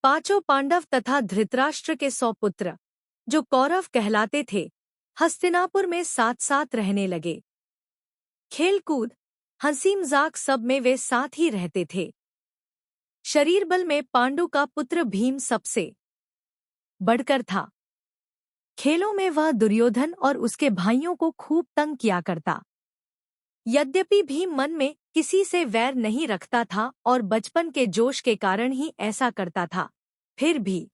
पांचों पांडव तथा धृतराष्ट्र के 100 पुत्र, जो कौरव कहलाते थे, हस्तिनापुर में साथ साथ रहने लगे। खेलकूद, हंसी मजाक सब में वे साथ ही रहते थे। शरीर बल में पांडु का पुत्र भीम सबसे बढ़कर था। खेलों में वह दुर्योधन और उसके भाइयों को खूब तंग किया करता। यद्यपि भीम मन में किसी से वैर नहीं रखता था और बचपन के जोश के कारण ही ऐसा करता था, फिर भी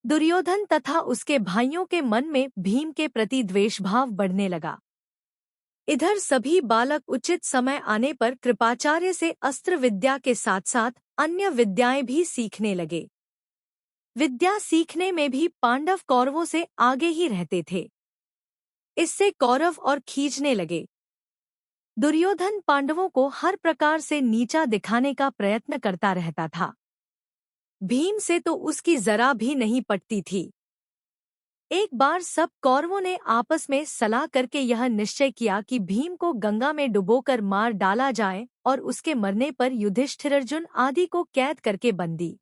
दुर्योधन तथा उसके भाइयों के मन में भीम के प्रति द्वेषभाव बढ़ने लगा। इधर सभी बालक उचित समय आने पर कृपाचार्य से अस्त्र विद्या के साथ साथ अन्य विद्याएं भी सीखने लगे। विद्या सीखने में भी पांडव कौरवों से आगे ही रहते थे। इससे कौरव और खींचने लगे। दुर्योधन पांडवों को हर प्रकार से नीचा दिखाने का प्रयत्न करता रहता था। भीम से तो उसकी जरा भी नहीं पटती थी। एक बार सब कौरवों ने आपस में सलाह करके यह निश्चय किया कि भीम को गंगा में डुबोकर मार डाला जाए और उसके मरने पर युधिष्ठिर, अर्जुन आदि को कैद करके बंदी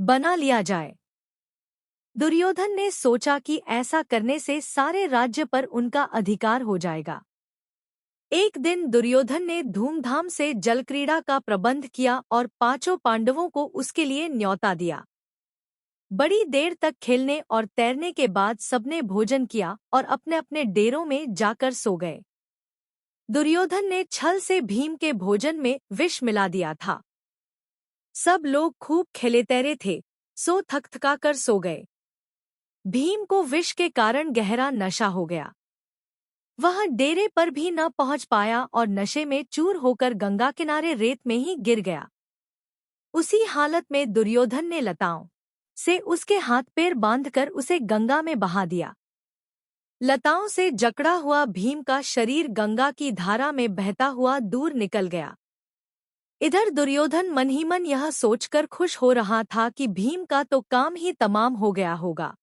बना लिया जाए। दुर्योधन ने सोचा कि ऐसा करने से सारे राज्य पर उनका अधिकार हो जाएगा। एक दिन दुर्योधन ने धूमधाम से जलक्रीड़ा का प्रबंध किया और पांचों पांडवों को उसके लिए न्योता दिया। बड़ी देर तक खेलने और तैरने के बाद सबने भोजन किया और अपने अपने डेरों में जाकर सो गए। दुर्योधन ने छल से भीम के भोजन में विष मिला दिया था। सब लोग खूब खेले तैरे थे, सो थक कर सो गए। भीम को विष के कारण गहरा नशा हो गया। वह डेरे पर भी न पहुंच पाया और नशे में चूर होकर गंगा किनारे रेत में ही गिर गया। उसी हालत में दुर्योधन ने लताओं से उसके हाथ पैर बांधकर उसे गंगा में बहा दिया। लताओं से जकड़ा हुआ भीम का शरीर गंगा की धारा में बहता हुआ दूर निकल गया। इधर दुर्योधन मन ही मन यह सोचकर खुश हो रहा था कि भीम का तो काम ही तमाम हो गया होगा।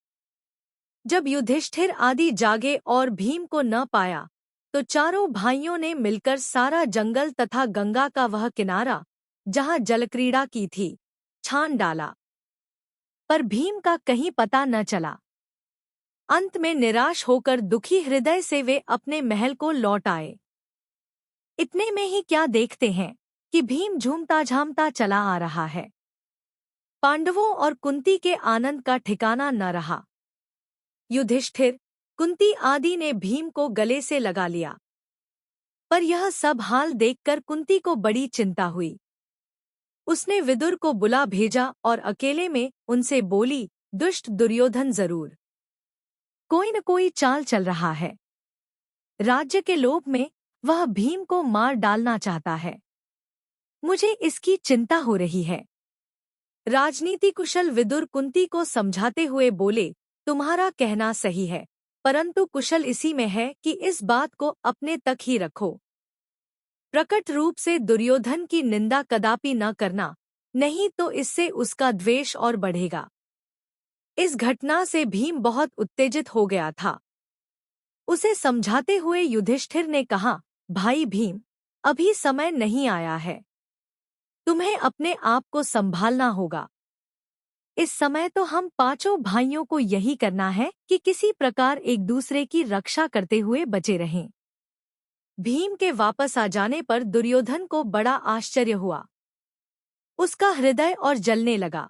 जब युधिष्ठिर आदि जागे और भीम को न पाया, तो चारों भाइयों ने मिलकर सारा जंगल तथा गंगा का वह किनारा जहां जलक्रीड़ा की थी, छान डाला, पर भीम का कहीं पता न चला। अंत में निराश होकर दुखी हृदय से वे अपने महल को लौट आए। इतने में ही क्या देखते हैं कि भीम झूमता झामता चला आ रहा है। पांडवों और कुंती के आनंद का ठिकाना न रहा। युधिष्ठिर, कुंती आदि ने भीम को गले से लगा लिया, पर यह सब हाल देखकर कुंती को बड़ी चिंता हुई। उसने विदुर को बुला भेजा और अकेले में उनसे बोली, दुष्ट दुर्योधन जरूर कोई न कोई चाल चल रहा है। राज्य के लोभ में वह भीम को मार डालना चाहता है। मुझे इसकी चिंता हो रही है। राजनीति कुशल विदुर कुंती को समझाते हुए बोले, तुम्हारा कहना सही है, परंतु कुशल इसी में है कि इस बात को अपने तक ही रखो। प्रकट रूप से दुर्योधन की निंदा कदापि न करना, नहीं तो इससे उसका द्वेष और बढ़ेगा। इस घटना से भीम बहुत उत्तेजित हो गया था। उसे समझाते हुए युधिष्ठिर ने कहा, भाई भीम, अभी समय नहीं आया है। तुम्हें अपने आप को संभालना होगा। इस समय तो हम पांचों भाइयों को यही करना है कि किसी प्रकार एक दूसरे की रक्षा करते हुए बचे रहें। भीम के वापस आ जाने पर दुर्योधन को बड़ा आश्चर्य हुआ। उसका हृदय और जलने लगा।